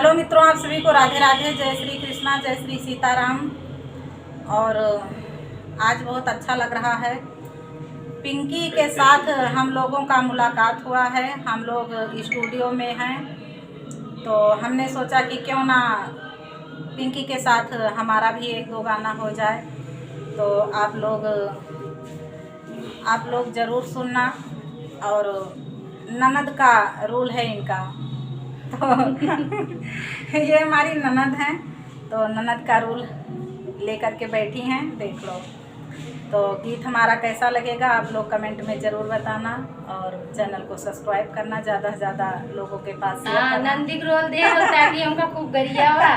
Hello मित्रों, आप सभी को राधे राधे। जय श्री कृष्णा, जय श्री सीताराम। और आज बहुत अच्छा लग रहा है। पिंकी के साथ हम लोगों का मुलाकात हुआ है। हम लोग स्टूडियो में हैं, तो हमने सोचा कि क्यों ना पिंकी के साथ हमारा भी एक दो गाना हो जाए। तो आप लोग ज़रूर सुनना। और ननद का रोल है इनका। तो ये हमारी ननद हैं, तो ननद का रोल लेकर के बैठी हैं, देख लो। तो गीत हमारा कैसा लगेगा आप लोग कमेंट में ज़रूर बताना, और चैनल को सब्सक्राइब करना, ज़्यादा से ज़्यादा लोगों के पास शेयर करना। नंदी को रोल दे ताकि हमका खूब गरिया हुआ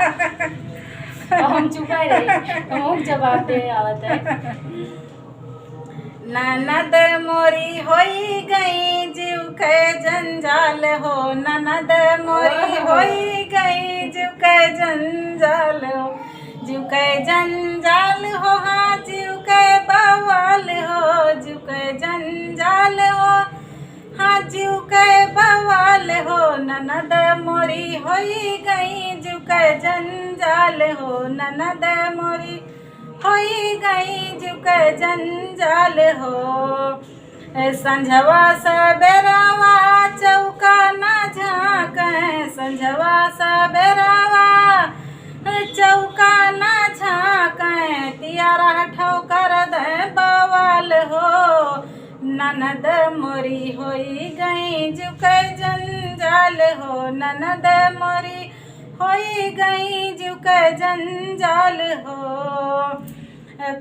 और हम चुका रही, हम जवाब दे आवत है। ननद मोरी होई गई जीव के जंजाल हो, ननद मोरी होई गई जीव के जंजाल हो, जीव के जंजाल हो, हाँ जीव के बवाल हो, जीव के जंजाल हो, हाँ जीव के बवाल हो। ननद मोरी होई गई जीव के जंजाल हो, ननद मोरी होई गई जीव के जंजाल हो। संझवा सबेरावा चौका न झाँके, संझवा सबेरावा चौका न झाँके, तियारा ठोकर दे बवाल हो। ननद मोरी होई गई जीव के जंजाल हो, ननद मोरी होई गई जीव के जंजाल हो।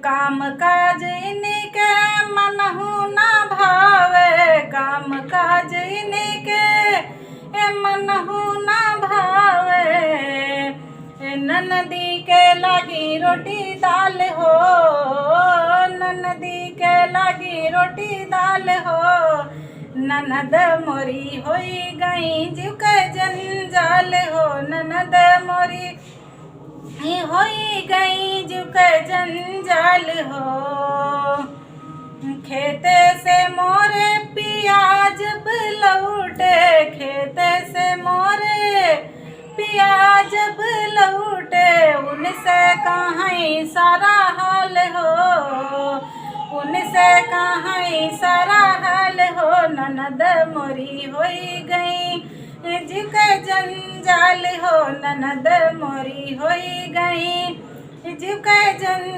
काम काज इनके मनहु न भावे, काम काज इनके मनहु न भावे। ननदी के लागी रोटी दाल हो, ननदी के लागी रोटी दाल हो। ननद मोरी होई गई जीव के जंजाल हो, ननद मोरी होई गई जीव के जंजाल हो। खेते से मोरे पियाज लौटे, खेते से मोरे पियाज लौटे, उनसे कहाँ सारा हाल हो, उनसे कहाँ सारा हाल हो। ननद मोरी होई गई जीव के जंजाल हो, ननद मोरी होई गई जीव के जंजाल।